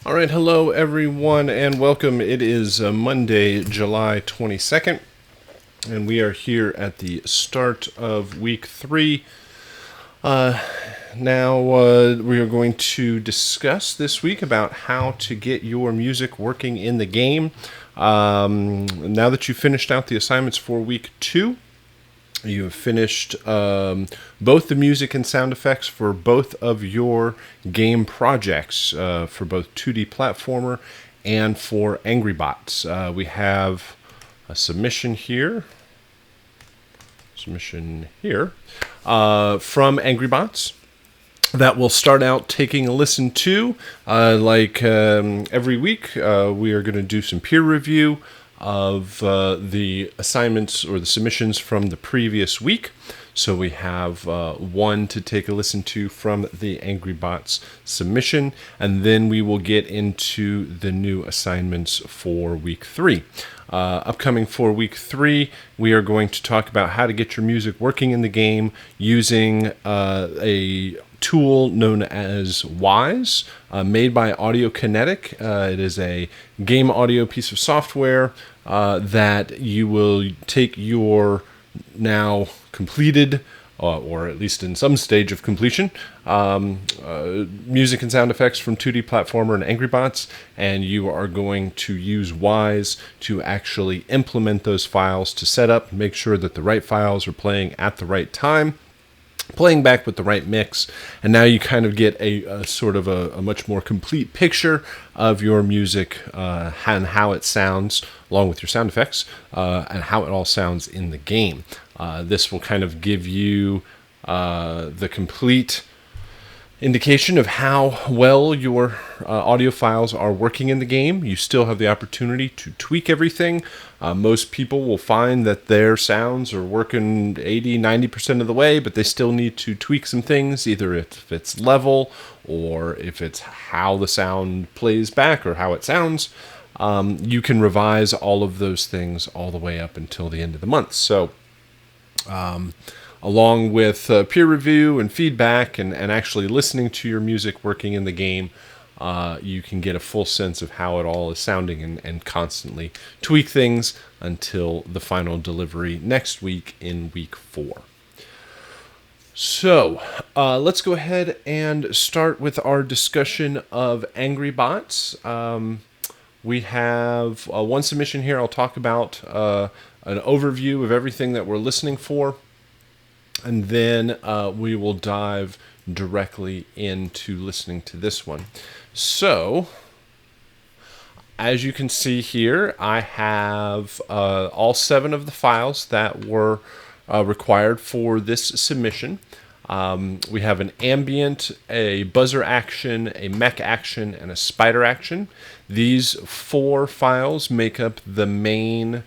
All right, hello everyone, and welcome. It is Monday, July 22nd, and we are here at the start of week 3. Now, we are going to discuss this week about how to get your music working in the game. Now that you've finished out the assignments for week 2, you have finished both the music and sound effects for both of your game projects, for both 2D platformer and for Angry Bots. We have a submission here from Angry Bots that we'll start out taking a listen to. Every week, we are going to do some peer review of the assignments or the submissions from the previous week. So we have one to take a listen to from the Angry Bots submission, and then we will get into the new assignments for week 3. Upcoming for week 3, we are going to talk about how to get your music working in the game using a tool known as Wise, made by Audio Kinetic. It is a game audio piece of software that you will take your now completed, or at least in some stage of completion, music and sound effects from 2D platformer and Angry Bots, and you are going to use Wise to actually implement those files to set up, make sure that the right files are playing at the right time, playing back with the right mix, and now you kind of get a sort of a much more complete picture of your music and how it sounds, along with your sound effects, and how it all sounds in the game. This will kind of give you the complete indication of how well your audio files are working in the game. You still have the opportunity to tweak everything. Most people will find that their sounds are working 80-90% of the way, but they still need to tweak some things, either if it's level or if it's how the sound plays back or how it sounds. You can revise all of those things all the way up until the end of the month. So along with peer review and feedback and actually listening to your music working in the game, you can get a full sense of how it all is sounding and constantly tweak things until the final delivery next week in week 4. So let's go ahead and start with our discussion of Angry Bots. We have one submission here. I'll talk about an overview of everything that we're listening for, and then we will dive directly into listening to this one. So, as you can see here, I have all 7 of the files that were required for this submission. We have an ambient, a buzzer action, a mech action, and a spider action. These 4 files make up the main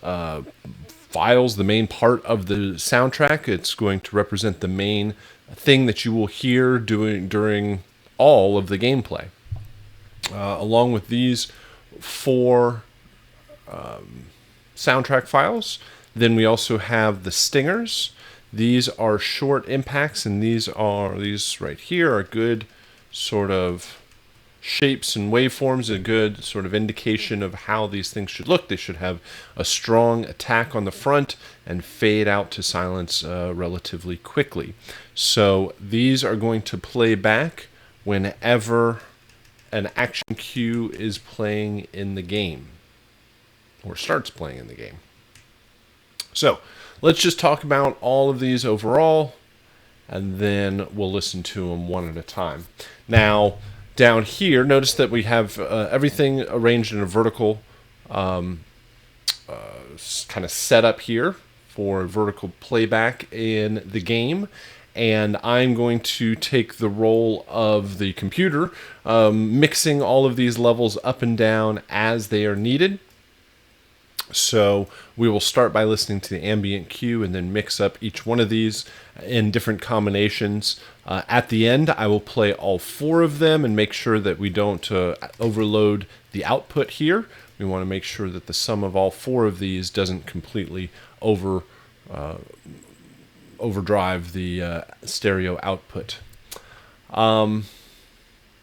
files, the main part of the soundtrack. It's going to represent the main thing that you will hear during all of the gameplay. Along with these 4 soundtrack files, then we also have the stingers. These are short impacts, and these right here are good sort of shapes and waveforms, a good sort of indication of how these things should look. They should have a strong attack on the front and fade out to silence relatively quickly. So these are going to play back whenever an action cue is playing in the game, or starts playing in the game. So let's just talk about all of these overall, and then we'll listen to them one at a time. Now, down here, notice that we have everything arranged in a vertical kind of setup here for vertical playback in the game. And I'm going to take the role of the computer, mixing all of these levels up and down as they are needed. So we will start by listening to the ambient cue and then mix up each one of these in different combinations. At the end, I will play all 4 of them and make sure that we don't overload the output here. We want to make sure that the sum of all 4 of these doesn't completely overdrive the stereo output.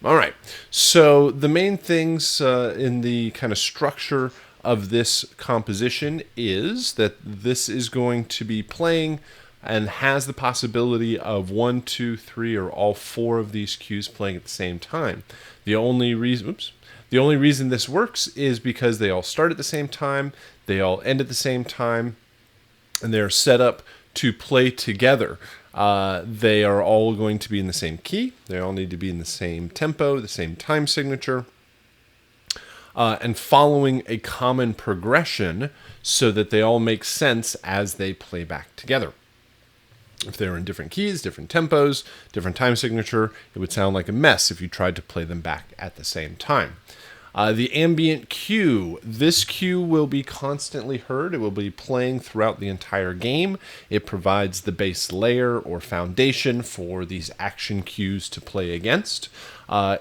All right. So the main things in the kind of structure of this composition is that this is going to be playing and has the possibility of 1, 2, 3, or all 4 of these cues playing at the same time. The only reason this works is because they all start at the same time, they all end at the same time, and they're set up to play together. They are all going to be in the same key. They all need to be in the same tempo, the same time signature, and following a common progression so that they all make sense as they play back together. If they're in different keys, different tempos, different time signature, it would sound like a mess if you tried to play them back at the same time. The ambient cue. This cue will be constantly heard. It will be playing throughout the entire game. It provides the base layer or foundation for these action cues to play against.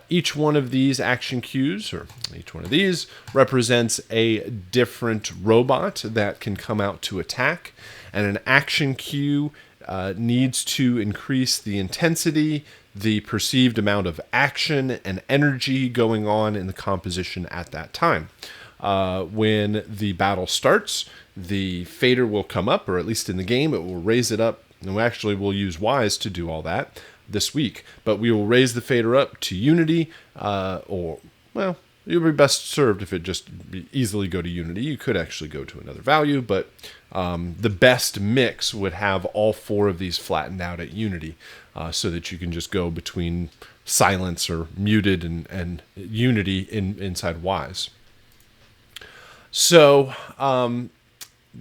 Each one of these action cues, or each one of these, represents a different robot that can come out to attack. And an action cue needs to increase the intensity, the perceived amount of action and energy going on in the composition at that time. When the battle starts, the fader will come up, or at least in the game, it will raise it up. And we'll use Wise to do all that this week. But we will raise the fader up to unity, you'll be best served if it just easily go to unity. You could actually go to another value, but the best mix would have all 4 of these flattened out at unity, so that you can just go between silence or muted and unity inside Wise. So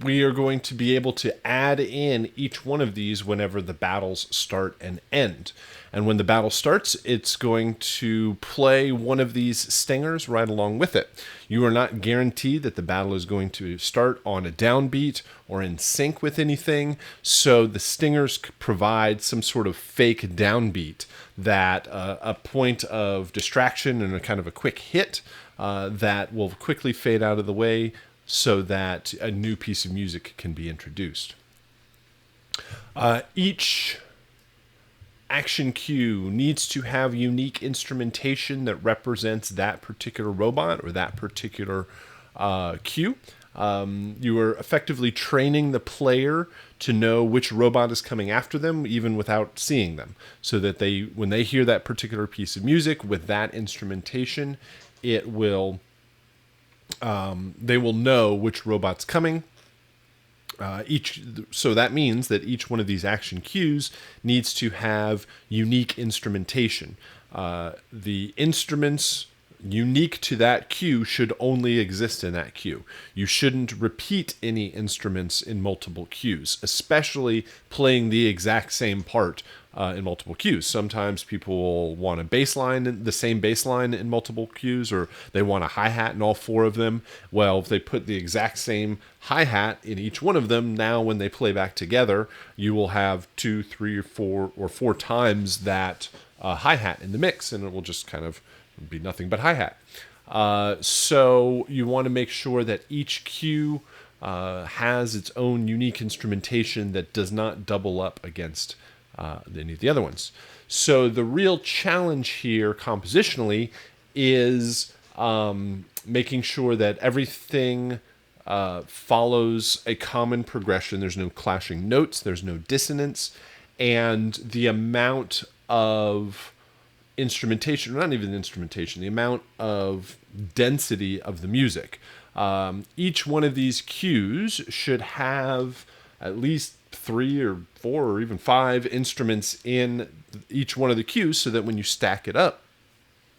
we are going to be able to add in each one of these whenever the battles start and end. And when the battle starts, it's going to play one of these stingers right along with it. You are not guaranteed that the battle is going to start on a downbeat or in sync with anything, so the stingers provide some sort of fake downbeat, that a point of distraction and a kind of a quick hit that will quickly fade out of the way so that a new piece of music can be introduced. Each action cue needs to have unique instrumentation that represents that particular robot or that particular cue. You are effectively training the player to know which robot is coming after them, even without seeing them, so that when they hear that particular piece of music with that instrumentation, they will know which robot's coming. So that means that each one of these action cues needs to have unique instrumentation. The instruments unique to that cue should only exist in that cue. You shouldn't repeat any instruments in multiple cues, especially playing the exact same part in multiple cues. Sometimes people will want the same bass line in multiple cues, or they want a hi-hat in all 4 of them. Well, if they put the exact same hi-hat in each one of them, now when they play back together, you will have 2, 3, or 4 times that hi-hat in the mix, and it will just kind of be nothing but hi-hat. So you want to make sure that each cue has its own unique instrumentation that does not double up against any of the other ones. So the real challenge here compositionally is making sure that everything follows a common progression. There's no clashing notes, there's no dissonance, and the amount of instrumentation, or not even instrumentation, the amount of density of the music. Each one of these cues should have at least 3 or 4 or even 5 instruments in each one of the cues, so that when you stack it up,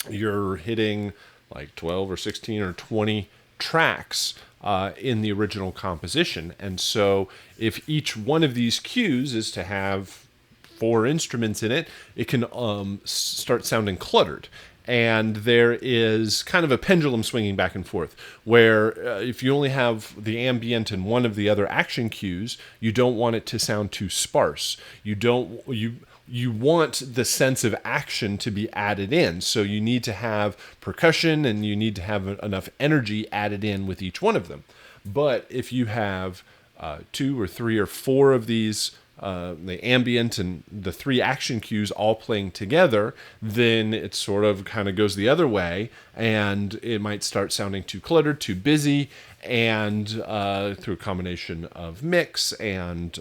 you're hitting like 12 or 16 or 20 tracks in the original composition. And so if each one of these cues is to have 4 instruments in it, it can start sounding cluttered. And there is kind of a pendulum swinging back and forth, where if you only have the ambient and one of the other action cues, you don't want it to sound too sparse. You want the sense of action to be added in. So you need to have percussion, and you need to have enough energy added in with each one of them. But if you have 2 or 3 or 4 of these the ambient and the 3 action cues all playing together, then it sort of kind of goes the other way, and it might start sounding too cluttered, too busy, and through a combination of mix and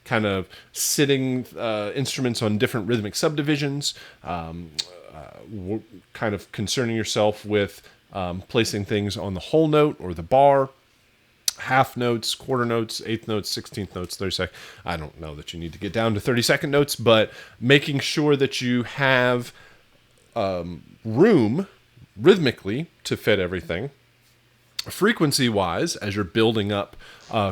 kind of sitting instruments on different rhythmic subdivisions, kind of concerning yourself with placing things on the whole note or the bar, half notes, quarter notes, eighth notes, 16th notes, 32nd. I don't know that you need to get down to 32nd notes, but making sure that you have room rhythmically to fit everything. Frequency-wise, as you're building up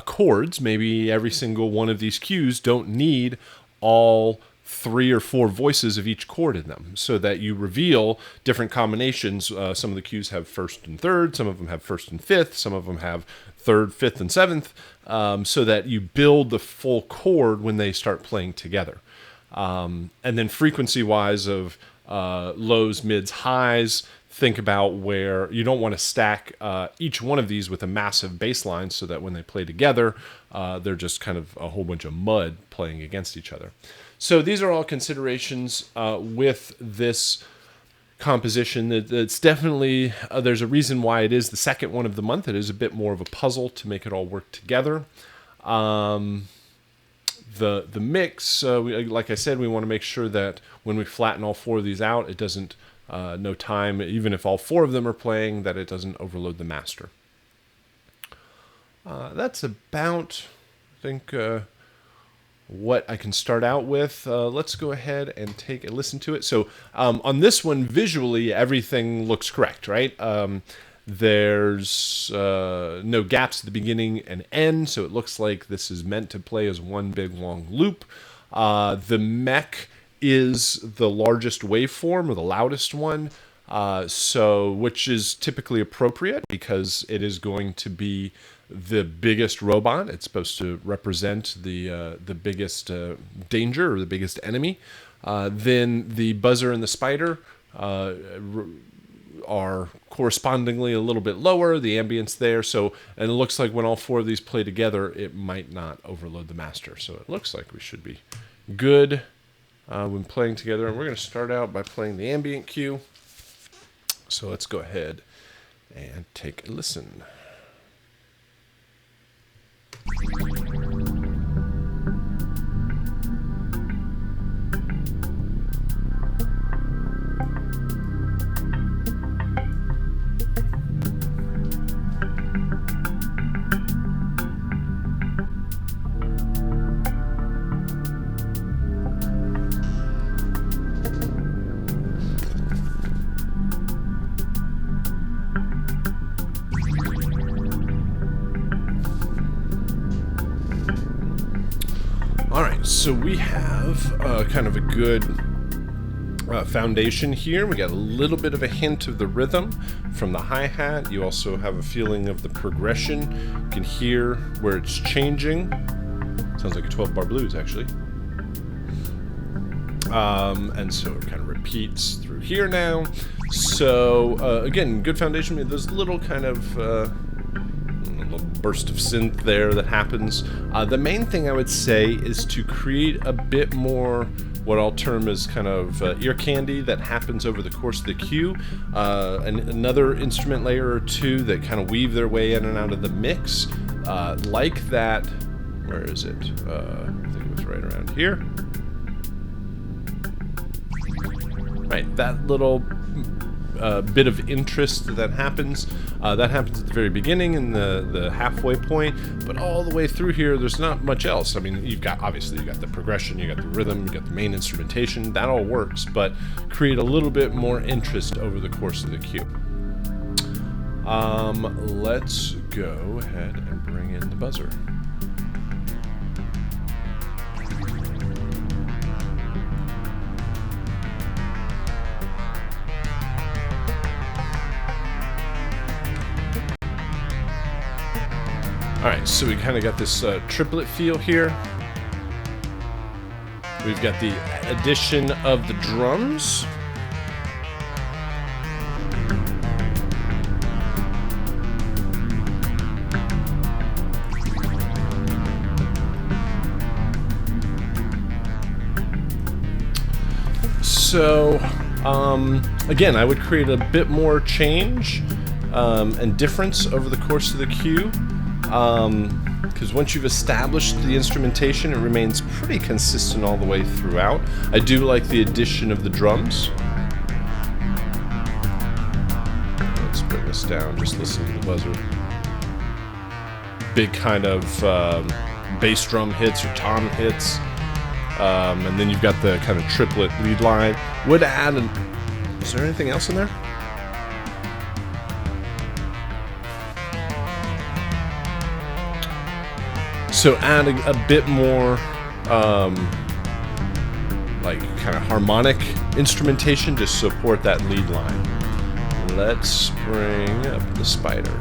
chords, maybe every single one of these cues don't need all 3 or 4 voices of each chord in them, so that you reveal different combinations. Some of the cues have first and third, some of them have first and fifth, some of them have third, fifth, and seventh, so that you build the full chord when they start playing together. And then frequency-wise of lows, mids, highs, think about where you don't want to stack each one of these with a massive bass line, so that when they play together, they're just kind of a whole bunch of mud playing against each other. So these are all considerations with this composition. It's definitely, there's a reason why it is the second one of the month. It is a bit more of a puzzle to make it all work together. The mix, like I said, we want to make sure that when we flatten all 4 of these out, it doesn't, no time, even if all 4 of them are playing, that it doesn't overload the master. That's about, I think, what I can start out with. Let's go ahead and take a listen to it. So on this one, visually, everything looks correct, right? There's no gaps at the beginning and end, so it looks like this is meant to play as one big long loop. The mech is the largest waveform, or the loudest one, which is typically appropriate because it is going to be the biggest robot. It's supposed to represent the biggest danger, or the biggest enemy. Then the buzzer and the spider are correspondingly a little bit lower, the ambience there. So, and it looks like when all 4 of these play together, it might not overload the master. So it looks like we should be good when playing together. And we're going to start out by playing the ambient cue. So let's go ahead and take a listen. So we have kind of a good foundation here. We got a little bit of a hint of the rhythm from the hi-hat. You also have a feeling of the progression. You can hear where it's changing. Sounds like a 12-bar blues, actually. And so it kind of repeats through here now. So again, good foundation. There's little kind of burst of synth there that happens. The main thing I would say is to create a bit more what I'll term as kind of ear candy that happens over the course of the cue. Another instrument layer or 2 that kind of weave their way in and out of the mix. Like that, where is it? I think it was right around here. Right, that little bit of interest that happens. That happens at the very beginning in the halfway point, but all the way through here, there's not much else. I mean, obviously you got the progression, you got the rhythm, you got the main instrumentation. That all works, but create a little bit more interest over the course of the cue. Let's go ahead and bring in the buzzer. Alright, so we kind of got this triplet feel here. We've got the addition of the drums. So again, I would create a bit more change and difference over the course of the cue, because once you've established the instrumentation, it remains pretty consistent all the way throughout. I do like the addition of the drums. Let's bring this down, just listen to the buzzer. Big kind of bass drum hits or tom hits. And then you've got the kind of triplet lead line. Would add is there anything else in there? So adding a bit more like kind of harmonic instrumentation to support that lead line. Let's bring up the spider.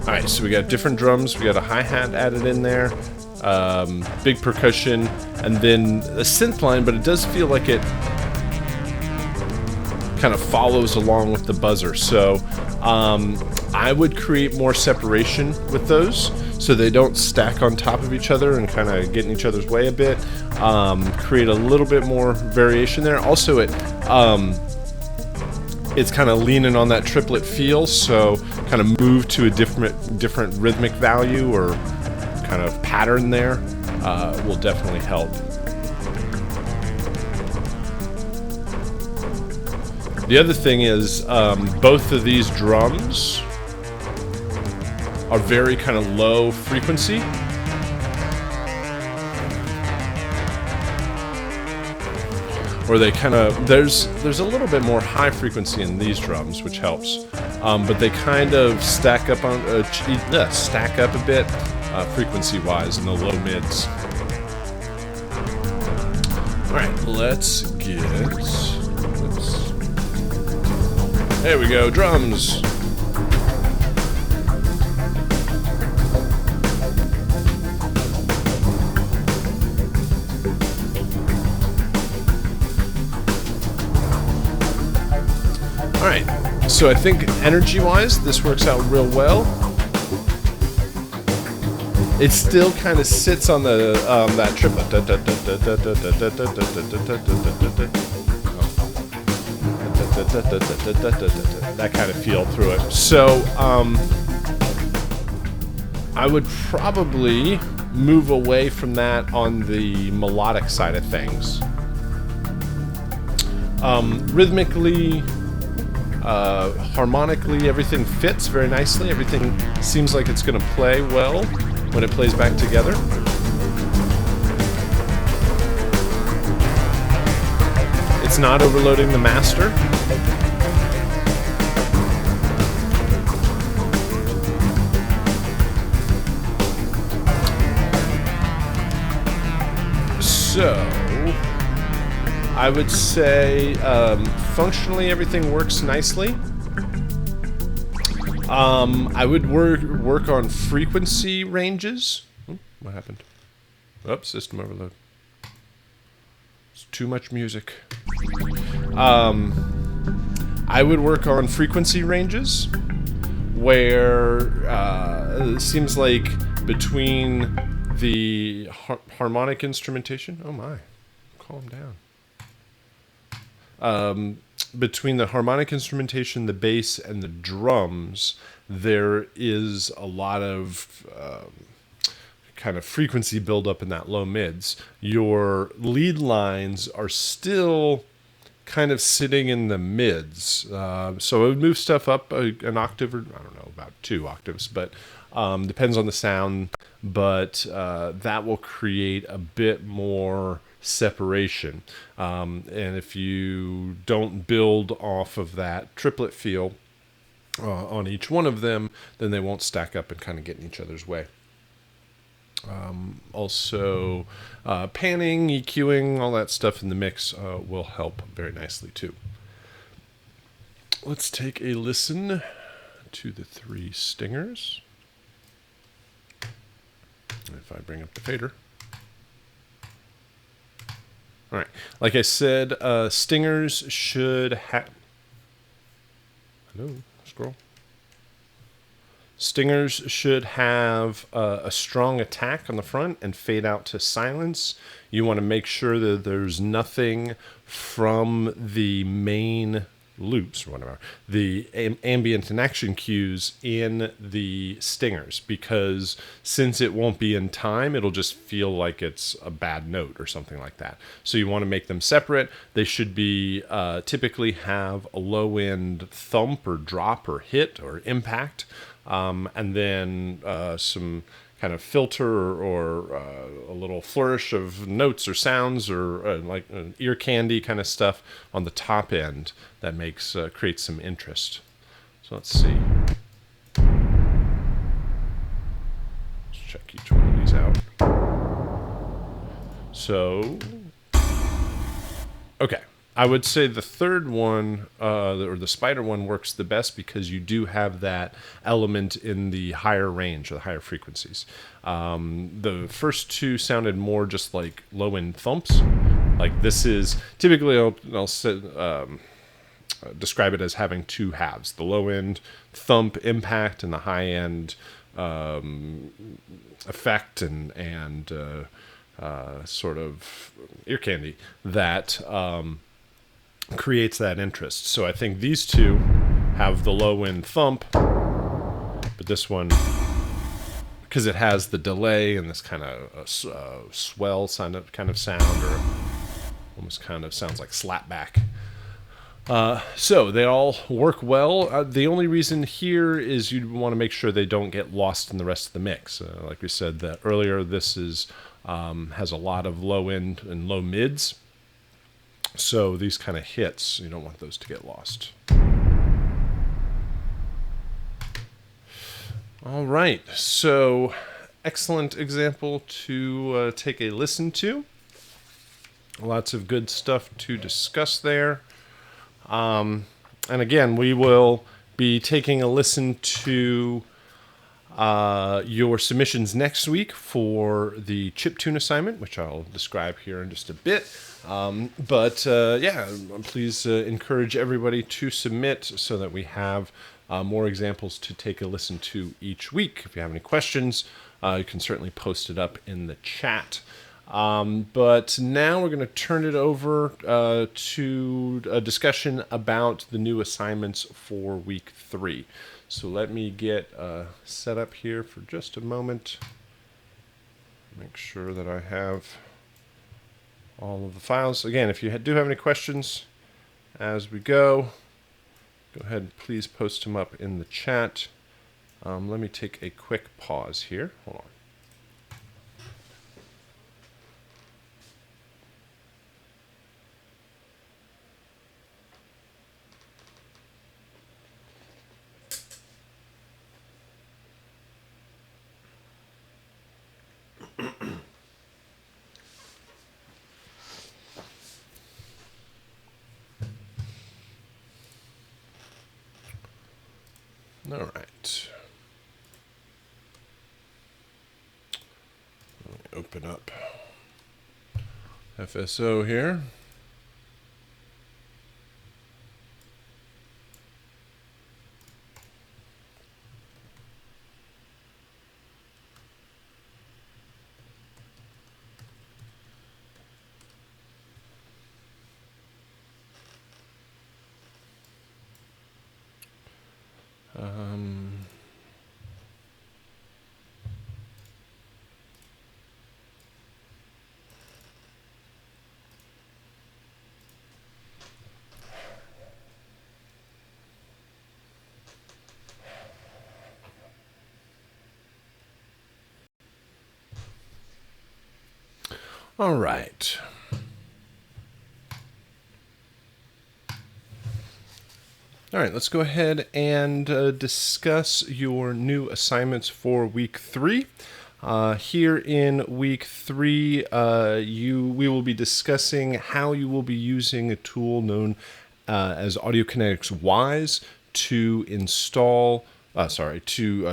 Alright, so we got different drums, we got a hi-hat added in there, big percussion, and then a synth line, but it does feel like it kind of follows along with the buzzer. So I would create more separation with those so they don't stack on top of each other and kind of get in each other's way a bit. Create a little bit more variation there. Also, it's kind of leaning on that triplet feel, so kind of move to a different rhythmic value or kind of pattern there will definitely help. The other thing is both of these drums are very kind of low frequency. Or they kind of, there's a little bit more high frequency in these drums, which helps, but they kind of stack up a bit frequency-wise in the low mids. All right, there we go, drums. All right, so I think energy-wise, this works out real well. It still kind of sits on the that triplet. That kind of feel through it. So I would probably move away from that on the melodic side of things. Rhythmically, harmonically, everything fits very nicely. Everything seems like it's going to play well when it plays back together. It's not overloading the master. So I would say functionally everything works nicely. I would work on frequency ranges. What happened? Oops, system overload. It's too much music. I would work on frequency ranges where it seems like between the harmonic instrumentation. Oh my, calm down. Between the harmonic instrumentation, the bass, and the drums, there is a lot of kind of frequency buildup in that low mids. Your lead lines are still kind of sitting in the mids. So I would move stuff up an octave, or I don't know, about 2 octaves, but depends on the sound. But that will create a bit more separation. And if you don't build off of that triplet feel on each one of them, then they won't stack up and kind of get in each other's way. Also, panning, EQing, all that stuff in the mix will help very nicely too. Let's take a listen to the 3 stingers. If I bring up the fader. All right, like I said, stingers should have... Hello, scroll. Stingers should have a strong attack on the front and fade out to silence. You want to make sure that there's nothing from the main loops or whatever, the ambient and action cues in the stingers, because since it won't be in time, it'll just feel like it's a bad note or something like that. So you want to make them separate. They should be typically have a low end thump or drop or hit or impact, and then some kind of filter or a little flourish of notes or sounds or like ear candy kind of stuff on the top end that makes creates some interest. So let's see. Let's check each one of these out. So, okay. I would say the third one, or the spider one, works the best because you do have that element in the higher range or the higher frequencies. The first two sounded more just like low-end thumps. Like this is typically, I'll describe it as having two halves: the low-end thump impact and the high-end effect and sort of ear candy that creates that interest. So I think these two have the low end thump, but this one, because it has the delay and this kind of swell kind of sound, or almost kind of sounds like slapback. So they all work well. The only reason here is you want to make sure they don't get lost in the rest of the mix. Like we said that earlier, this is has a lot of low end and low mids. So these kind of hits, you don't want those to get lost. All right, so excellent example to take a listen to. Lots of good stuff to discuss there. And again, we will be taking a listen to your submissions next week for the chiptune assignment, which I'll describe here in just a bit. Yeah, please encourage everybody to submit so that we have more examples to take a listen to each week. If you have any questions, you can certainly post it up in the chat. But now we're going to turn it over to a discussion about the new assignments for week 3. So let me get set up here for just a moment. Make sure that I have all of the files. Again, if you do have any questions as we go ahead and please post them up in the chat. Let me take a quick pause here. Hold on. All right. Let me open up FSO here. All right. All right, let's go ahead and discuss your new assignments for week 3. Here in week 3, we will be discussing how you will be using a tool known as Audiokinetics Wise to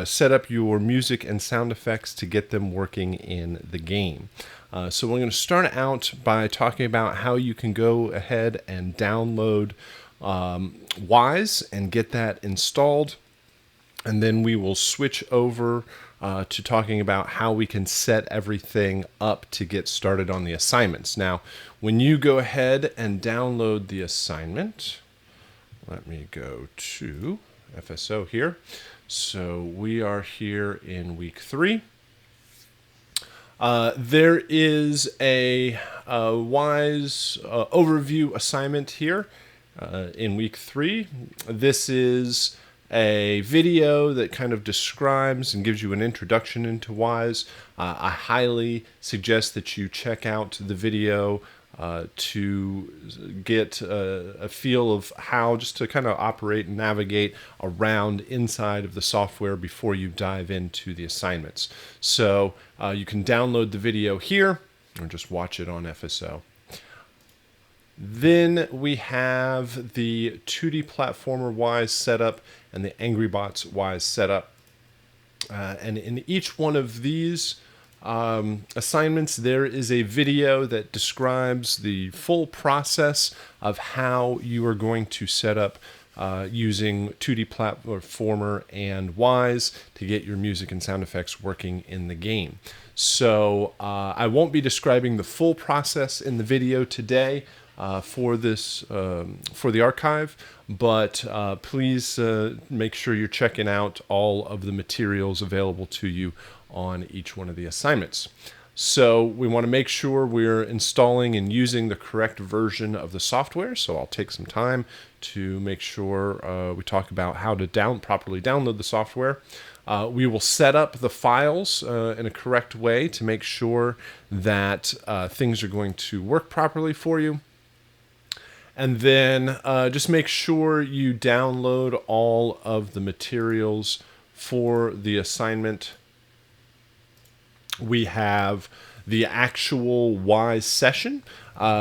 set up your music and sound effects to get them working in the game. So we're going to start out by talking about how you can go ahead and download Wise and get that installed. And then we will switch over to talking about how we can set everything up to get started on the assignments. Now, when you go ahead and download the assignment, let me go to FSO here. So we are here in week 3. There is a WISE overview assignment here in week 3. This is a video that kind of describes and gives you an introduction into WISE. I highly suggest that you check out the video to get a feel of how just to kind of operate and navigate around inside of the software before you dive into the assignments. So you can download the video here or just watch it on FSO. Then we have the 2D platformer WISE setup and the Angry Bots WISE setup. And in each one of these assignments, there is a video that describes the full process of how you are going to set up using 2D platformer and WISE to get your music and sound effects working in the game. So I won't be describing the full process in the video today for this for the archive, but please make sure you're checking out all of the materials available to you on each one of the assignments. So we want to make sure we're installing and using the correct version of the software. So I'll take some time to make sure we talk about how to properly download the software. We will set up the files in a correct way to make sure that things are going to work properly for you. And then just make sure you download all of the materials for the assignment. We have the actual WISE session.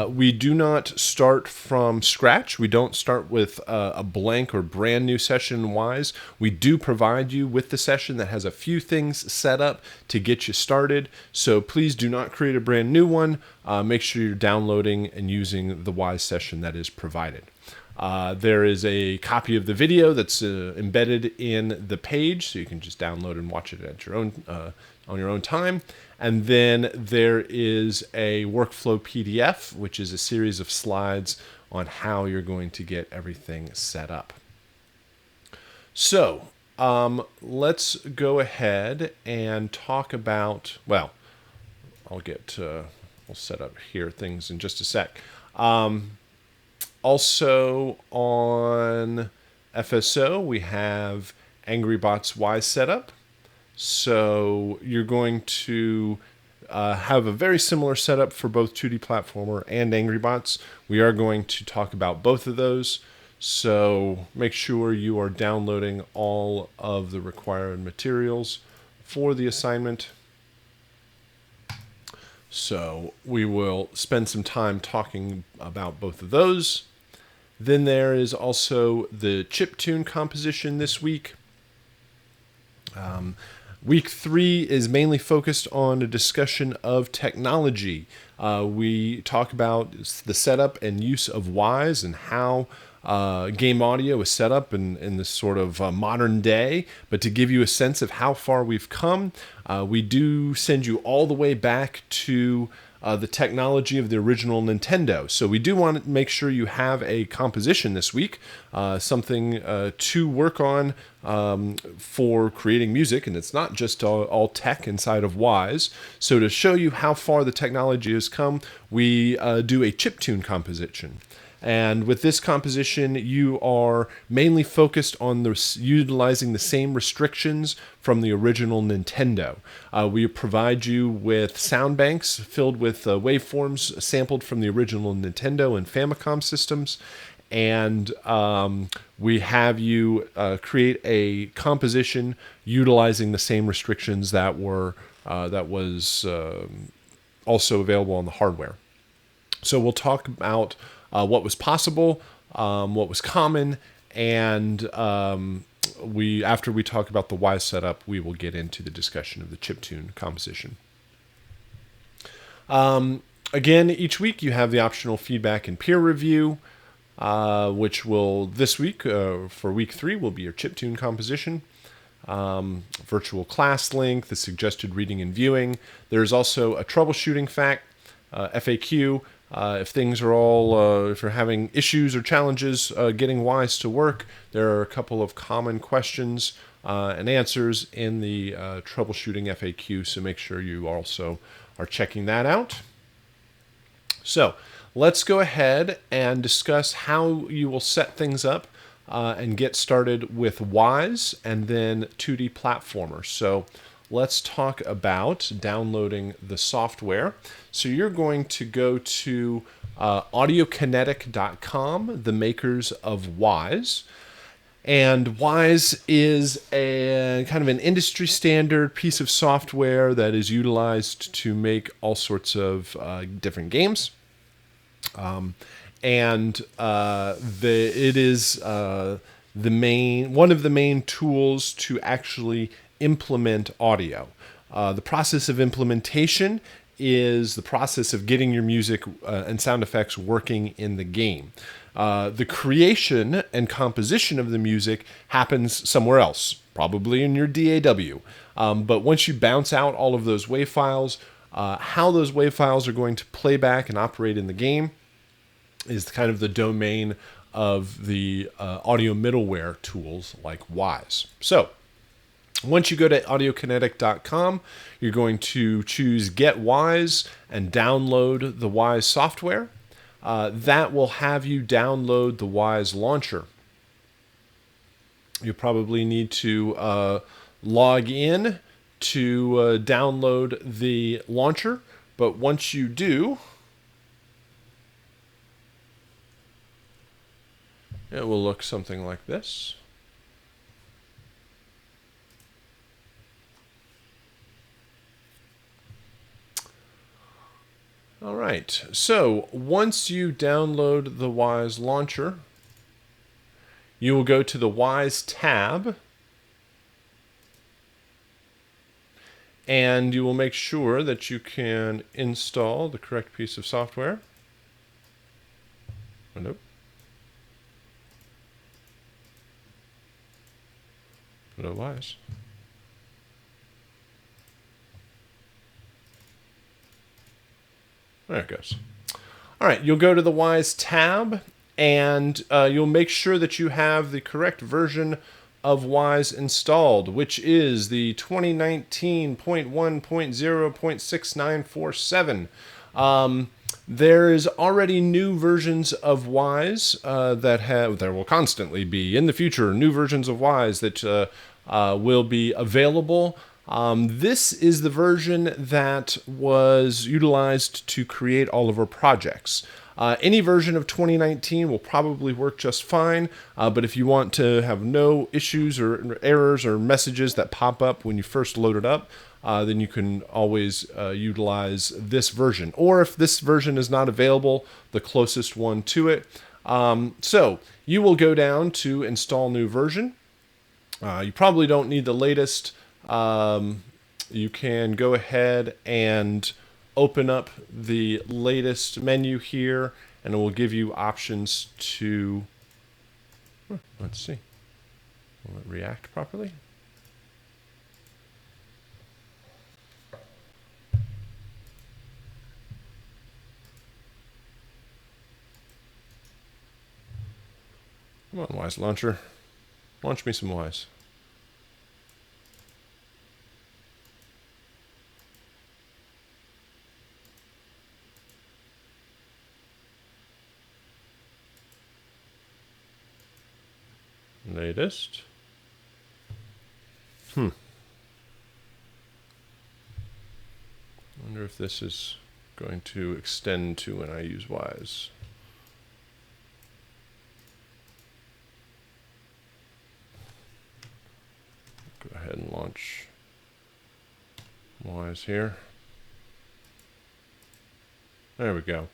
We do not start from scratch. We don't start with a blank or brand new session WISE. We do provide you with the session that has a few things set up to get you started. So please do not create a brand new one. Make sure you're downloading and using the WISE session that is provided. There is a copy of the video that's embedded in the page, so you can just download and watch it at your own on your own time. And then there is a workflow PDF, which is a series of slides on how you're going to get everything set up. So let's go ahead and talk about, well, we'll set up here things in just a sec. Also on FSO, we have Angry Bots WISE setup. So you're going to have a very similar setup for both 2D platformer and Angry Bots. We are going to talk about both of those. So make sure you are downloading all of the required materials for the assignment. So we will spend some time talking about both of those. Then there is also the chiptune composition this week. Week 3 is mainly focused on a discussion of technology. We talk about the setup and use of WISE and how game audio is set up in this sort of modern day. But to give you a sense of how far we've come, we do send you all the way back to the technology of the original Nintendo. So we do want to make sure you have a composition this week, something to work on for creating music, and it's not just all tech inside of WISE. So to show you how far the technology has come, we do a chiptune composition. And with this composition, you are mainly focused on utilizing the same restrictions from the original Nintendo. We provide you with sound banks filled with waveforms sampled from the original Nintendo and Famicom systems. And we have you create a composition utilizing the same restrictions that was also available on the hardware. So we'll talk about what was possible, what was common, and after we talk about the WISE setup, we will get into the discussion of the chiptune composition. Again, each week you have the optional feedback and peer review, which will this week, for week 3, will be your chiptune composition. virtual class link, the suggested reading and viewing. There's also a troubleshooting FAQ. If things are all, if you're having issues or challenges getting Wise to work, there are a couple of common questions and answers in the troubleshooting FAQ, so make sure you also are checking that out. So let's go ahead and discuss how you will set things up and get started with Wise and then 2D platformers. So let's talk about downloading the software. So you're going to go to audiokinetic.com, the makers of Wise. And Wise is a kind of an industry standard piece of software that is utilized to make all sorts of different games. It is one of the main tools to actually implement audio. The process of implementation is the process of getting your music and sound effects working in the game. The creation and composition of the music happens somewhere else, probably in your DAW. But once you bounce out all of those WAV files, how those WAV files are going to play back and operate in the game is kind of the domain of the audio middleware tools like Wise. So once you go to audiokinetic.com, you're going to choose Get Wise and download the Wise software. That will have you download the Wise launcher. You'll probably need to log in to download the launcher, but once you do, it will look something like this. All right, so once you download the Wise launcher, you will go to the Wise tab, and you will make sure that you can install the correct piece of software. Oh, nope. No Wise. There it goes. All right, you'll go to the Wise tab, and you'll make sure that you have the correct version of Wise installed, which is the 2019.1.0.6947. There is already new versions of Wise there will constantly be in the future new versions of Wise that will be available. This is the version that was utilized to create all of our projects. Any version of 2019 will probably work just fine, but if you want to have no issues or errors or messages that pop up when you first load it up, then you can always utilize this version. Or if this version is not available, the closest one to it. So you will go down to install new version. You probably don't need the latest. You can go ahead and open up the latest menu here, and it will give you options to, let's see, will it react properly? Come on, Wise Launcher. Launch me some Wise. Latest. Wonder if this is going to extend to when I use Wise. Go ahead and launch Wise here. There we go.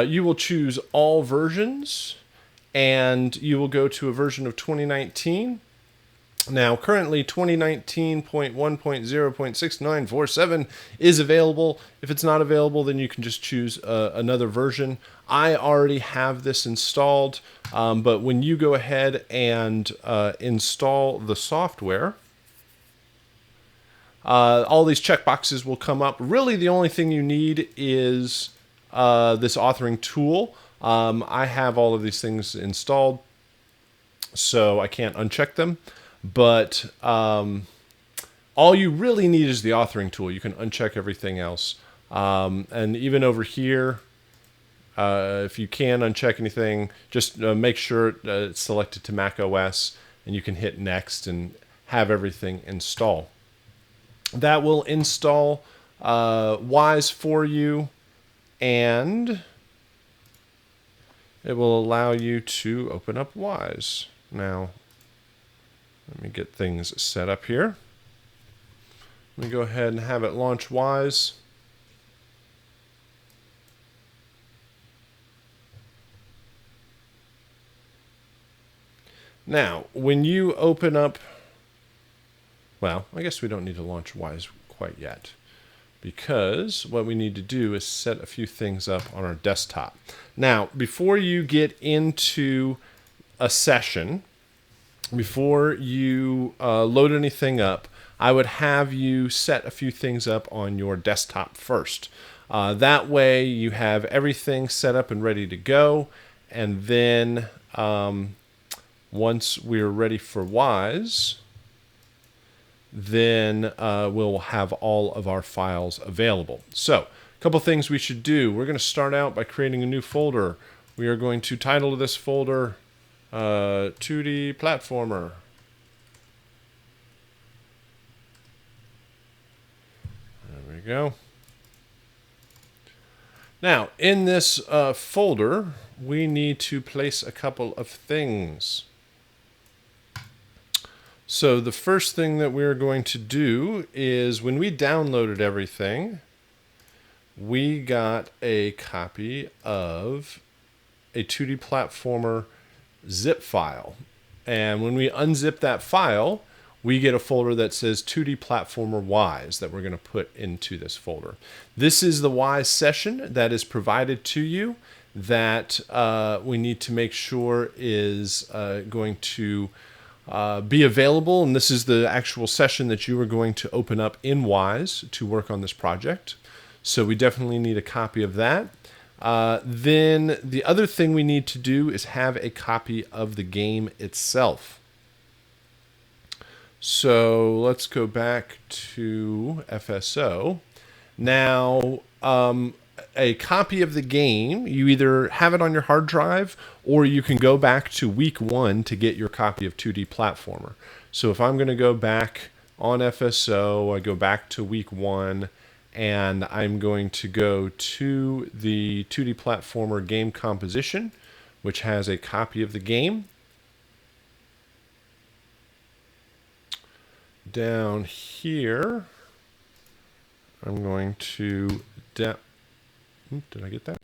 You will choose all versions, and you will go to a version of 2019. Now, currently 2019.1.0.6947 is available. If it's not available, then you can just choose another version. I already have this installed, but when you go ahead and install the software, all these checkboxes will come up. Really, the only thing you need is this authoring tool. I have all of these things installed, so I can't uncheck them. But all you really need is the authoring tool. You can uncheck everything else. And even over here, if you can uncheck anything, just make sure it's selected to Mac OS, and you can hit next and have everything install. That will install Wise for you, and it will allow you to open up Wise. Now, let me get things set up here. Let me go ahead and have it launch Wise. Now, when you open up, well, I guess we don't need to launch Wise quite yet, because what we need to do is set a few things up on our desktop. Now, before you get into a session, before you load anything up, I would have you set a few things up on your desktop first. That way you have everything set up and ready to go, and then once we're ready for Wise, then we'll have all of our files available. So, a couple things we should do. We're going to start out by creating a new folder. We are going to title this folder 2D Platformer. There we go. Now, in this folder, we need to place a couple of things. So the first thing that we're going to do is, when we downloaded everything, we got a copy of a 2D Platformer zip file. And when we unzip that file, we get a folder that says 2D Platformer Wise that we're going to put into this folder. This is the Wise session that is provided to you that we need to make sure is going to be available, and this is the actual session that you are going to open up in Wise to work on this project. So we definitely need a copy of that. Then the other thing we need to do is have a copy of the game itself. So let's go back to FSO. Now, a copy of the game, you either have it on your hard drive, or you can go back to week 1 to get your copy of 2D Platformer. So if I'm going to go back on FSO, I go back to week 1, and I'm going to go to the 2D Platformer game composition, which has a copy of the game. Down here, I'm going to did I get that?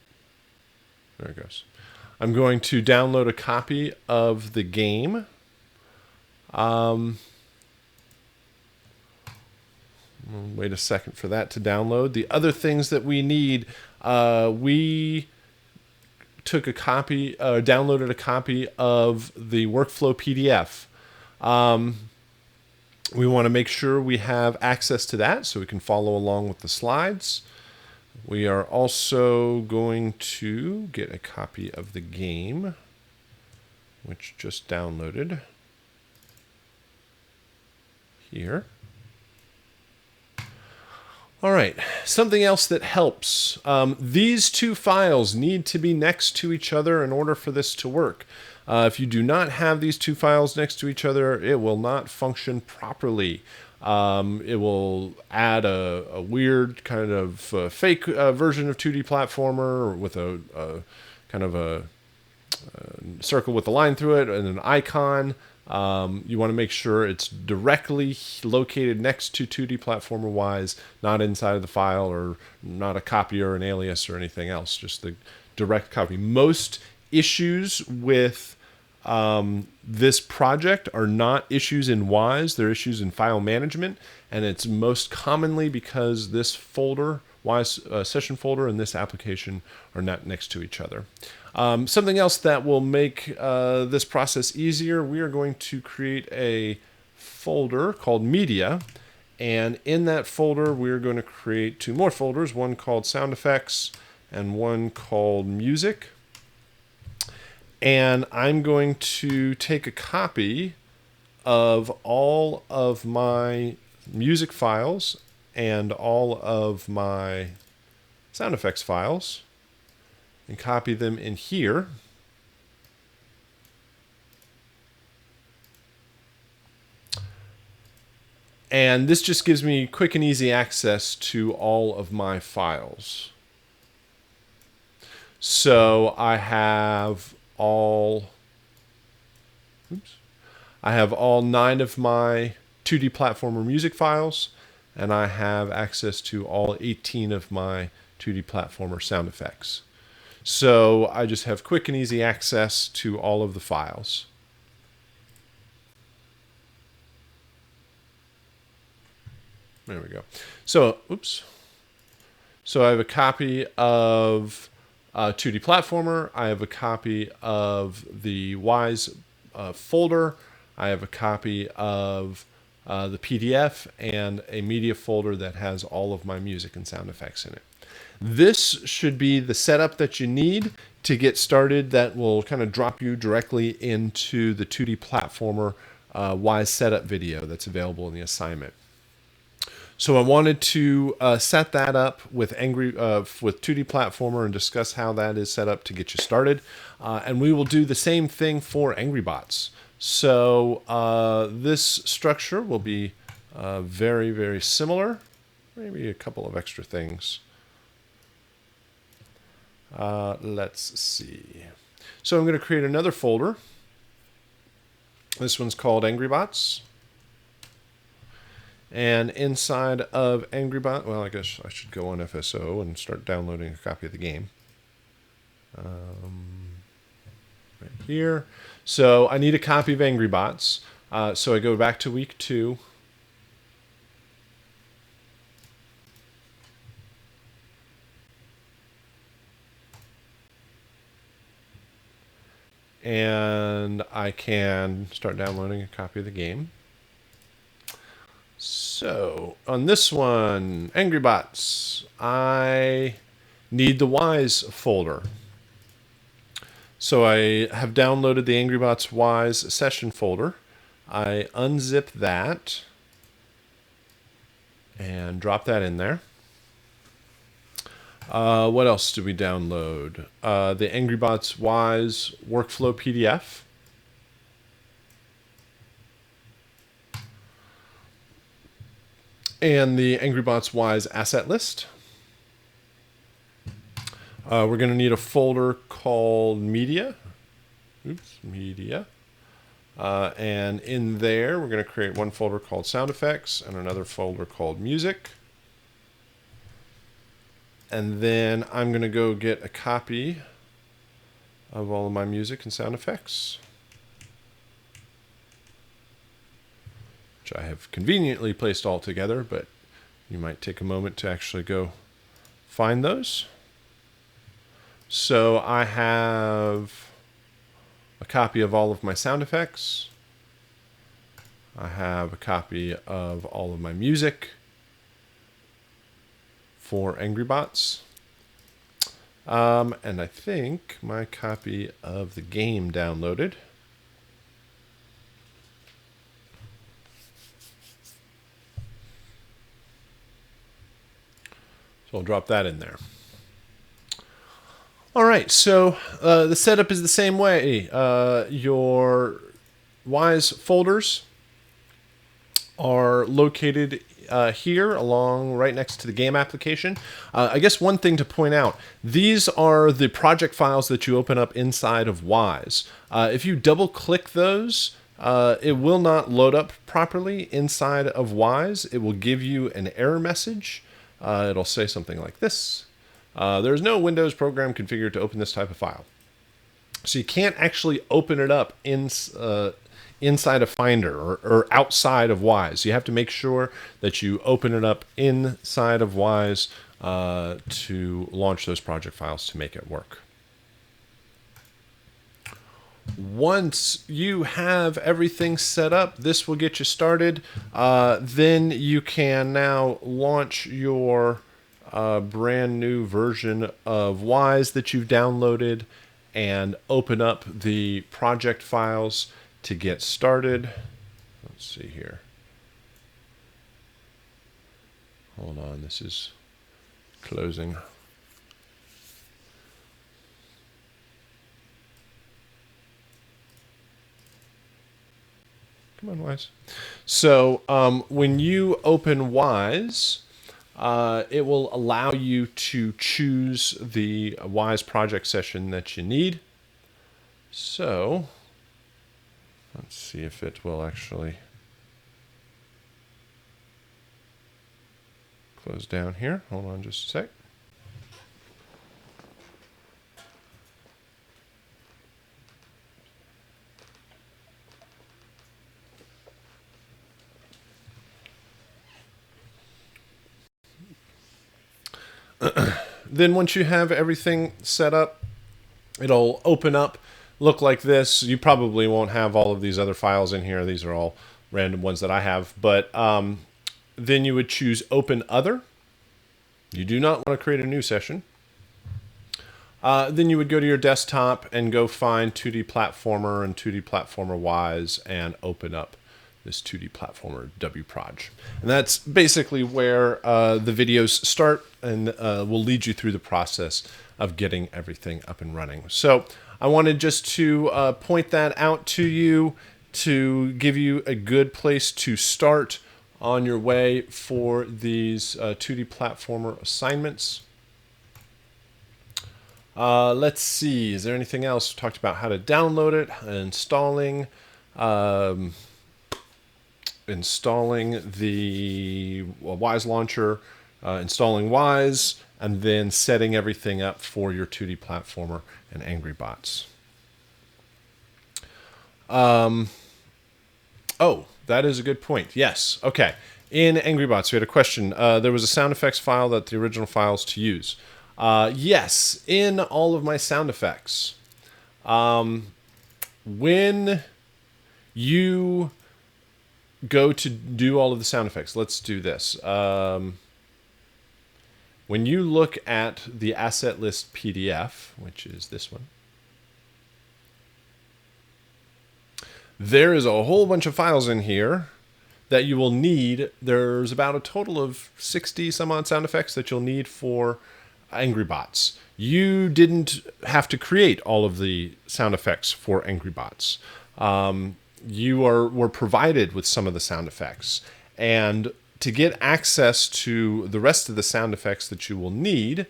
There it goes. I'm going to download a copy of the game. Wait a second for that to download. The other things that we need, we took a copy, downloaded a copy of the workflow PDF. We want to make sure we have access to that so we can follow along with the slides. We are also going to get a copy of the game, which just downloaded here. All right, something else that helps. These two files need to be next to each other in order for this to work. If you do not have these two files next to each other, it will not function properly. It will add a weird kind of fake version of 2D Platformer with a kind of a circle with a line through it and an icon. You want to make sure it's directly located next to 2D Platformer Wise, not inside of the file, or not a copy or an alias or anything else, just the direct copy. Most issues with this project are not issues in Wise, they're issues in file management, and it's most commonly because this folder, Wise session folder, and this application are not next to each other. Something else that will make this process easier, we are going to create a folder called Media, And in that folder, we're going to create 2 more folders, one called sound effects and one called music. And I'm going to take a copy of all of my music files and all of my sound effects files and copy them in here. And this just gives me quick and easy access to all of my files. So I have all 9 of my 2D platformer music files, and I have access to all 18 of my 2D platformer sound effects. So I just have quick and easy access to all of the files. There we go. So, So I have a copy of 2D platformer. I have a copy of the Wise folder. I have a copy of the PDF and a media folder that has all of my music and sound effects in it. This should be the setup that you need to get started. That will kind of drop you directly into the 2D platformer Wise setup video that's available in the assignment. So I wanted to set that up with 2D platformer and discuss how that is set up to get you started. And we will do the same thing for Angry Bots. So this structure will be very, very similar. Maybe a couple of extra things. Let's see. So I'm going to create another folder. This one's called Angry Bots. And inside of AngryBot, well, I guess I should go on FSO and start downloading a copy of the game. Right here. So I need a copy of Angry Bots. So I go back to week 2. And I can start downloading a copy of the game. So on this one, Angry Bots, I need the Wise folder. So I have downloaded the Angry Bots Wise session folder. I unzip that and drop that in there. What else do we download? The Angry Bots Wise workflow PDF. And the Angry Bots Wise asset list. We're going to need a folder called media. Media. And in there, we're going to create one folder called sound effects and another folder called music. And then I'm going to go get a copy of all of my music and sound effects, which I have conveniently placed all together, but you might take a moment to actually go find those. So I have a copy of all of my sound effects. I have a copy of all of my music for Angry Bots. And I think my copy of the game downloaded. So I'll drop that in there. All right, so the setup is the same way. Your Wise folders are located here along right next to the game application. I guess one thing to point out, these are the project files that you open up inside of Wise. If you double click those, it will not load up properly inside of Wise. It will give you an error message. It'll say something like this. There's no Windows program configured to open this type of file. So you can't actually open it up inside of Finder or outside of Wise. You have to make sure that you open it up inside of Wise to launch those project files to make it work. Once you have everything set up, this will get you started. Then you can now launch your brand new version of Wise that you've downloaded and open up the project files to get started. Let's see here. Hold on, this is closing. Come on, Wise. So when you open Wise, it will allow you to choose the Wise project session that you need. So let's see if it will actually close down here. Hold on just a sec. Then once you have everything set up, it'll open up, look like this. You probably won't have all of these other files in here. These are all random ones that I have. But then you would choose Open Other. You do not want to create a new session. Then you would go to your desktop and go find 2D Platformer and 2D Platformer Wise and open up this 2D Platformer WProj. And that's basically where the videos start and will lead you through the process of getting everything up and running. So I wanted just to point that out to you to give you a good place to start on your way for these 2D Platformer assignments. Let's see, is there anything else? We talked about how to download it, installing the Wise launcher, installing Wise, and then setting everything up for your 2D Platformer and Angry Bots. Oh, that is a good point. Yes. Okay. In Angry Bots, we had a question. There was a sound effects file that the original files to use. Yes, in all of my sound effects. When you go to do all of the sound effects, let's do this. When you look at the asset list PDF, which is this one, there is a whole bunch of files in here that you will need. There's about a total of 60 some odd sound effects that you'll need for Angry Bots. You didn't have to create all of the sound effects for Angry Bots. You were provided with some of the sound effects. And to get access to the rest of the sound effects that you will need,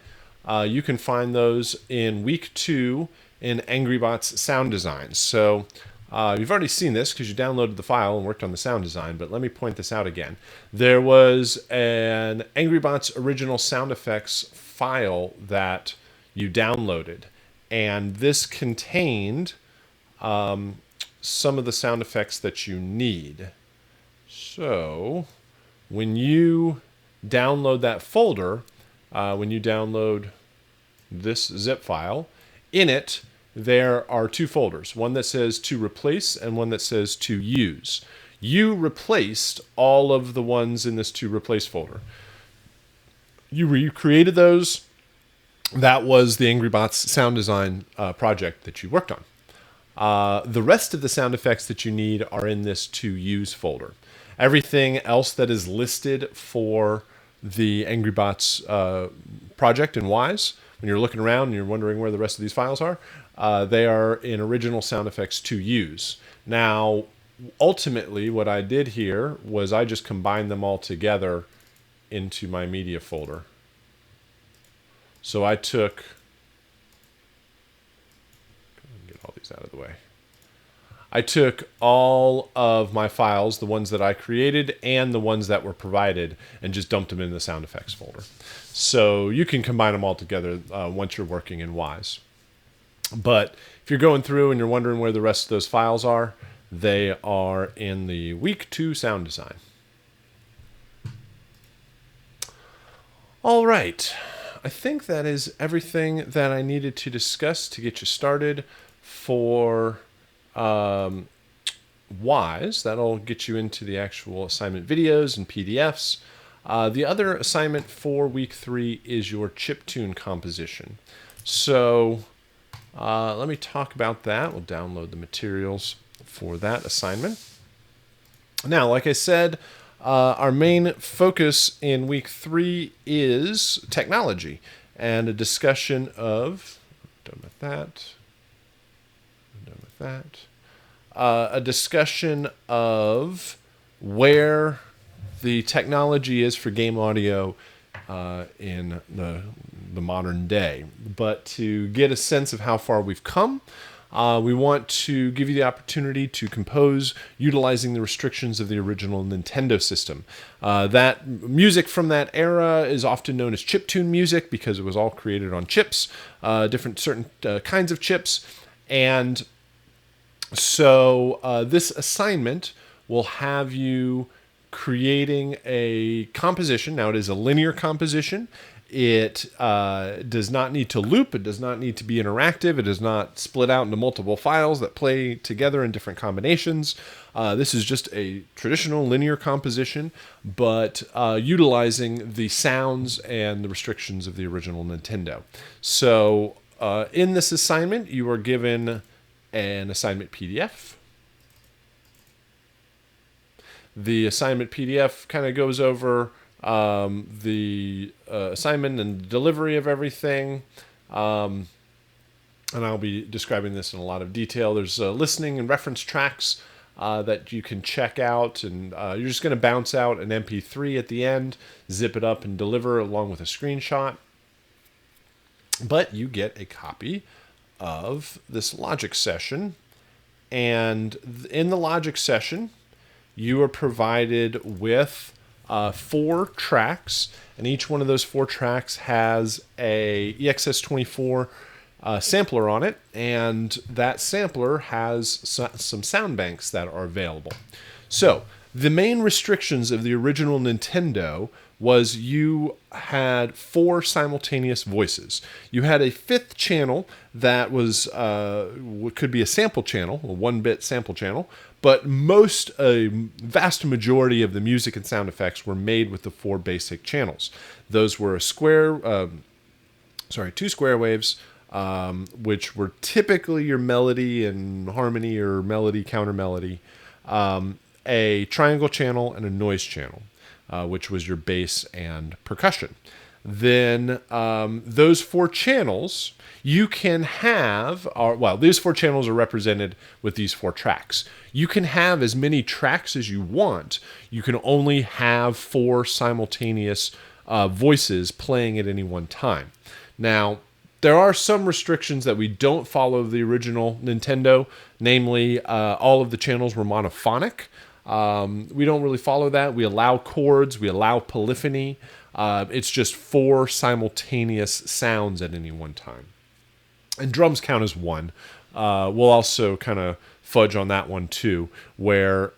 you can find those in week 2 in Angry Bots sound design. So you've already seen this because you downloaded the file and worked on the sound design, but let me point this out again. There was an Angry Bots original sound effects file that you downloaded, and this contained some of the sound effects that you need. So when you download that folder, when you download this zip file, in it there are 2 folders, one that says to replace and one that says to use. You replaced all of the ones in this to replace folder. You recreated those. That was the Angry Bots sound design project that you worked on. The rest of the sound effects that you need are in this to use folder. Everything else that is listed for the Angry Bots project in Wise, when you're looking around and you're wondering where the rest of these files are, they are in original sound effects to use. Now, ultimately, what I did here was I just combined them all together into my media folder. So I took, get all these out of the way. I took all of my files, the ones that I created and the ones that were provided, and just dumped them in the sound effects folder. So you can combine them all together once you're working in Wise. But if you're going through and you're wondering where the rest of those files are, they are in the week 2 sound design. All right. I think that is everything that I needed to discuss to get you started for wise. That'll get you into the actual assignment videos and PDFs. The other assignment for week 3 is your chiptune composition. So let me talk about that. We'll download the materials for that assignment. Now, like I said, our main focus in week 3 is technology and a discussion of, a discussion of where the technology is for game audio in the modern day. But to get a sense of how far we've come, we want to give you the opportunity to compose utilizing the restrictions of the original Nintendo system. That music from that era is often known as chiptune music because it was all created on chips, certain kinds of chips. And so this assignment will have you creating a composition. Now, it is a linear composition. It does not need to loop. It does not need to be interactive. It does not split out into multiple files that play together in different combinations. This is just a traditional linear composition, but utilizing the sounds and the restrictions of the original Nintendo. So in this assignment, you are given an assignment PDF. The assignment PDF kind of goes over the assignment and delivery of everything. And I'll be describing this in a lot of detail. There's listening and reference tracks that you can check out. And you're just going to bounce out an MP3 at the end, zip it up and deliver along with a screenshot. But you get a copy of this logic session. And in the logic session, you are provided with 4 tracks, and each one of those 4 tracks has a EXS24 sampler on it, and that sampler has some sound banks that are available. So the main restrictions of the original Nintendo was you had 4 simultaneous voices. You had a 5th channel that was could be a sample channel, a 1-bit sample channel, but a vast majority of the music and sound effects were made with the 4 basic channels. Those were 2 square waves, which were typically your melody and harmony or melody counter melody, a triangle channel, and a noise channel, which was your bass and percussion. Then those 4 channels you can have, these 4 channels are represented with these 4 tracks. You can have as many tracks as you want. You can only have 4 simultaneous voices playing at any one time. Now, there are some restrictions that we don't follow the original Nintendo, namely all of the channels were monophonic. We don't really follow that. We allow chords, we allow polyphony. It's just 4 simultaneous sounds at any one time. And drums count as 1. We'll also kind of fudge on that one too, where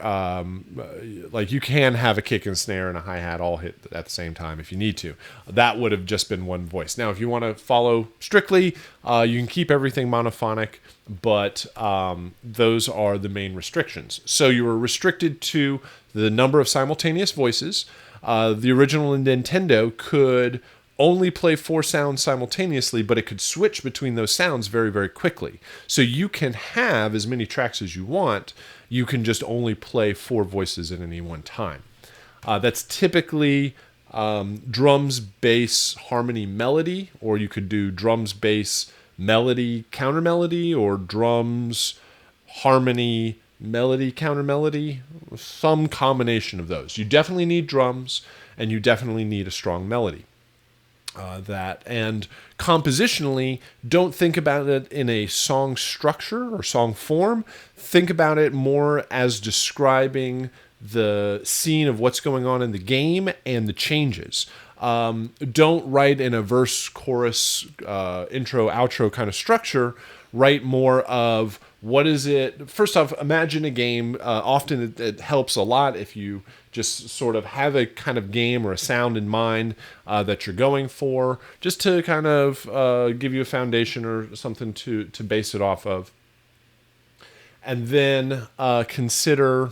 like you can have a kick and snare and a hi-hat all hit at the same time if you need to. That would have just been 1 voice. Now, if you want to follow strictly, you can keep everything monophonic, but those are the main restrictions. So you were restricted to the number of simultaneous voices. The original Nintendo could only play 4 sounds simultaneously, but it could switch between those sounds very, very quickly. So you can have as many tracks as you want. You can just only play 4 voices at any one time. That's typically drums, bass, harmony, melody, or you could do drums, bass, melody, counter melody, or drums, harmony, melody, counter melody, some combination of those. You definitely need drums, and you definitely need a strong melody. And compositionally, don't think about it in a song structure or song form. Think about it more as describing the scene of what's going on in the game and the changes. Don't write in a verse, chorus, intro, outro kind of structure. Write more of what is it. First off, imagine a game. Often it helps a lot if you just sort of have a kind of game or a sound in mind that you're going for, just to kind of give you a foundation or something to base it off of. And then consider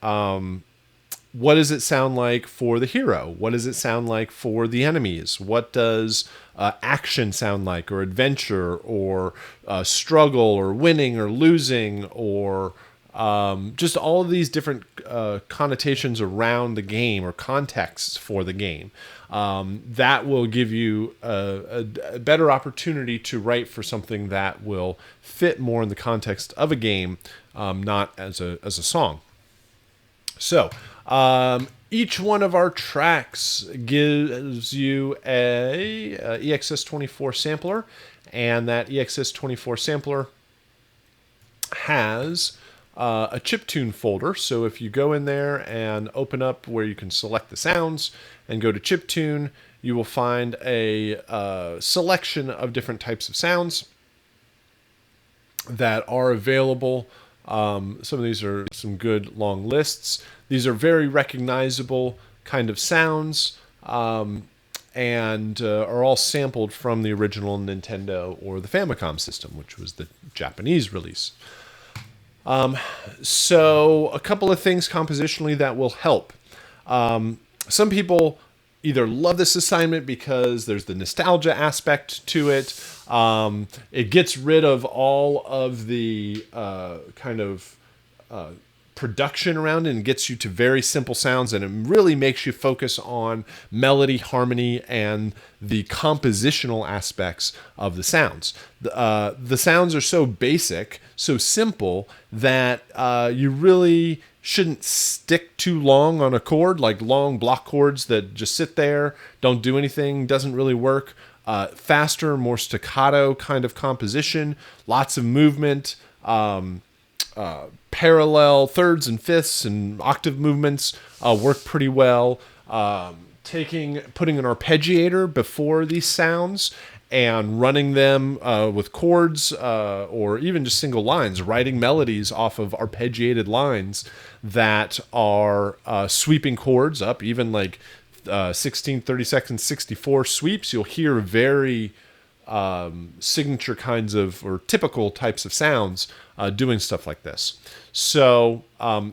what does it sound like for the hero? What does it sound like for the enemies? What does action sound like, or adventure, or struggle, or winning, or losing, or just all of these different connotations around the game or contexts for the game. That will give you a better opportunity to write for something that will fit more in the context of a game, not as a song. So, each one of our tracks gives you a EXS24 sampler, and that EXS24 sampler has a chiptune folder. So if you go in there and open up where you can select the sounds and go to chiptune, you will find a selection of different types of sounds that are available. Some of these are some good long lists. These are very recognizable kind of sounds, and are all sampled from the original Nintendo or the Famicom system, which was the Japanese release. So a couple of things compositionally that will help. Some people either love this assignment because there's the nostalgia aspect to it. It gets rid of all of the kind of production around it and gets you to very simple sounds, and it really makes you focus on melody, harmony, and the compositional aspects of the sounds. The sounds are so basic, so simple, that you really shouldn't stick too long on a chord, like long block chords that just sit there, don't do anything, doesn't really work. Faster, more staccato kind of composition, lots of movement, parallel thirds and fifths and octave movements work pretty well. Putting an arpeggiator before these sounds and running them with chords or even just single lines, writing melodies off of arpeggiated lines that are sweeping chords up, even like 16, 32nd, 64 sweeps. You'll hear very signature kinds of, or typical types of sounds doing stuff like this. So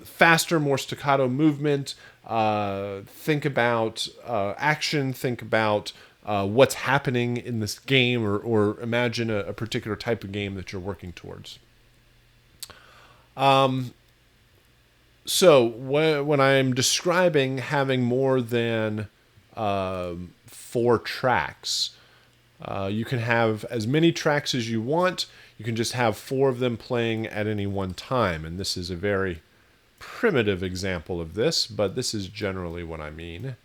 faster, more staccato movement. Think about action. Think about what's happening in this game, or imagine a particular type of game that you're working towards. So when I'm describing having more than 4 tracks, you can have as many tracks as you want. You can just have 4 of them playing at any one time. And this is a very primitive example of this, but this is generally what I mean.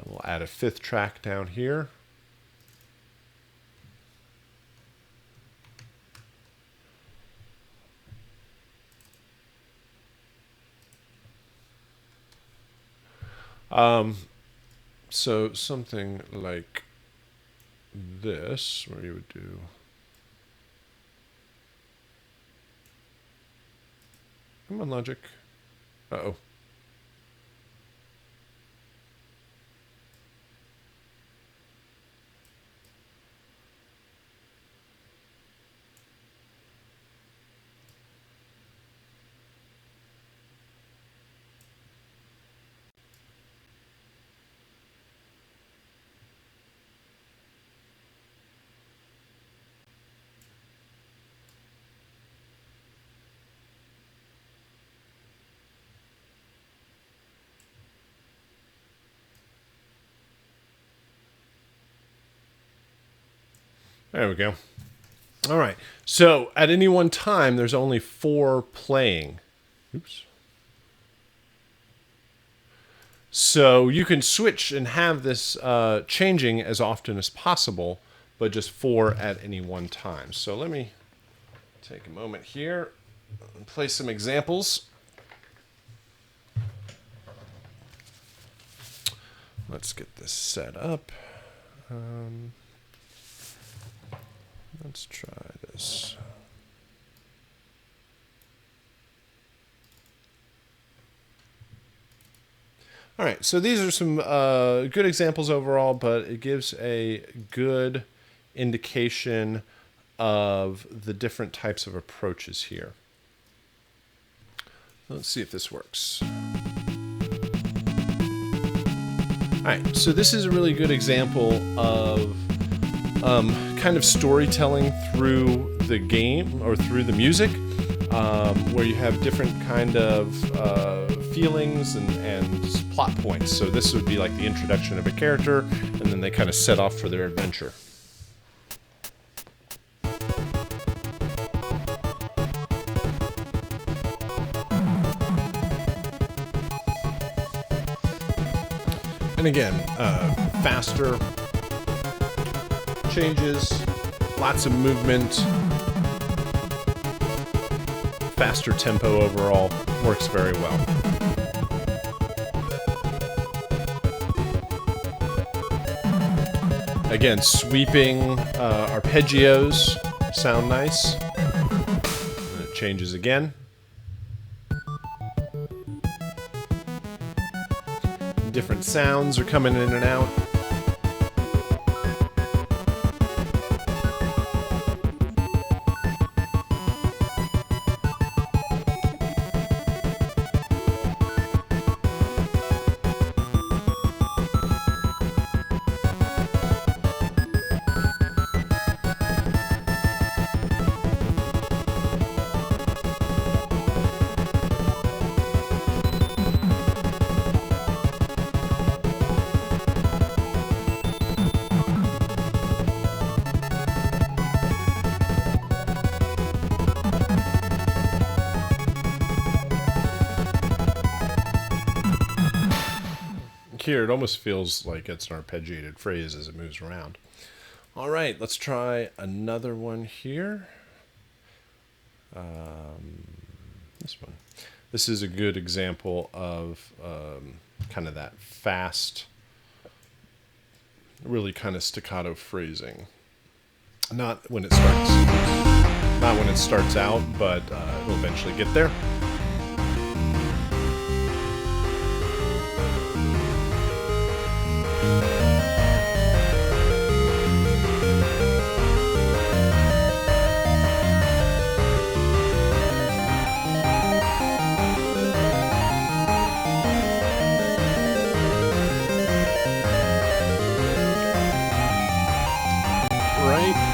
We'll add a 5th track down here. So something like this, where you would do come on, Logic. Uh-oh. There we go. All right. So at any one time, there's only 4 playing. Oops. So you can switch and have this changing as often as possible, but just 4 at any one time. So let me take a moment here and play some examples. Let's get this set up. Let's try this. All right, so these are some good examples overall, but it gives a good indication of the different types of approaches here. Let's see if this works. All right, so this is a really good example of kind of storytelling through the game or through the music, where you have different kind of feelings and plot points. So this would be like the introduction of a character, and then they kind of set off for their adventure. And again, faster changes, lots of movement, faster tempo overall, works very well. Again, sweeping arpeggios sound nice. And it changes again. Different sounds are coming in and out. Here, it almost feels like it's an arpeggiated phrase as it moves around. All right, let's try another one here. This one. This is a good example of kind of that fast, really kind of staccato phrasing. Not when it starts out, but it'll eventually get there.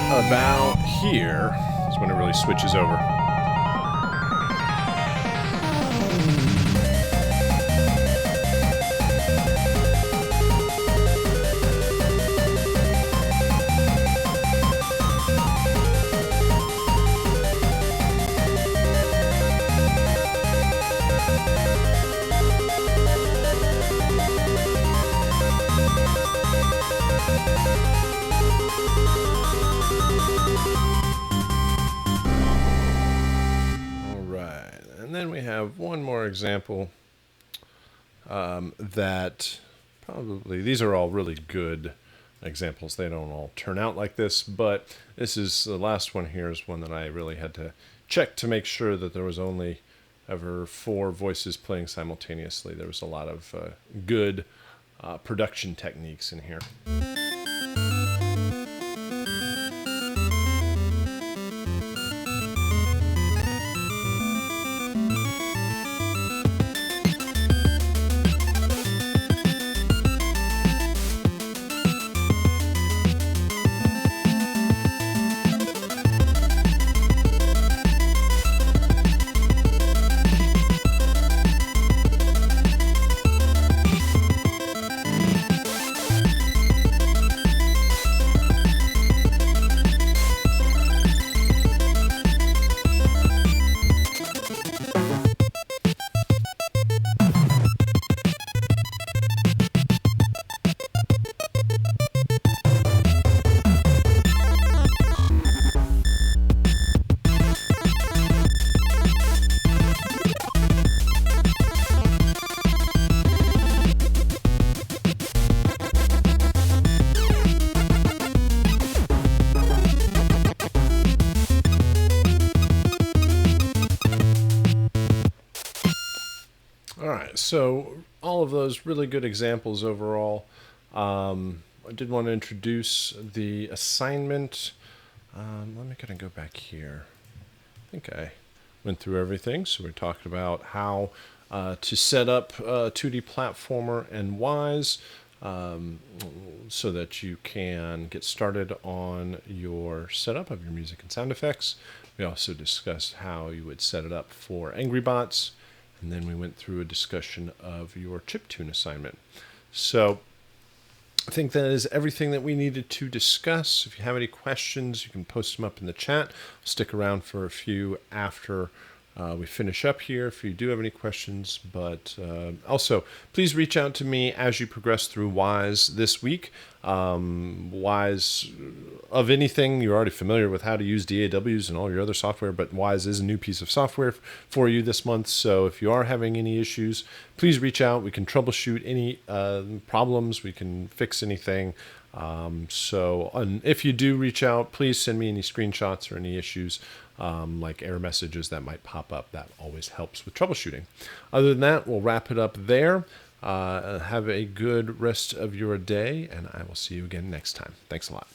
About here is when it really switches over. Then we have one more example that probably, these are all really good examples. They don't all turn out like this, but this is the last one here is one that I really had to check to make sure that there was only ever 4 voices playing simultaneously. There was a lot of good production techniques in here. All right, so all of those really good examples overall. I did want to introduce the assignment. Let me kind of go back here. I think I went through everything. So we talked about how to set up a 2D platformer and Wise so that you can get started on your setup of your music and sound effects. We also discussed how you would set it up for Angry Bots, and then we went through a discussion of your chiptune assignment. So I think that is everything that we needed to discuss. If you have any questions, you can post them up in the chat. I'll stick around for a few after we finish up here if you do have any questions. But also, please reach out to me as you progress through Wise this week. Wise, of anything, you're already familiar with how to use DAWs and all your other software, but Wise is a new piece of software for you this month. So if you are having any issues, please reach out. We can troubleshoot any problems. We can fix anything. And if you do reach out, please send me any screenshots or any issues, like error messages that might pop up. That always helps with troubleshooting. Other than that, we'll wrap it up there. Have a good rest of your day, and I will see you again next time. Thanks a lot.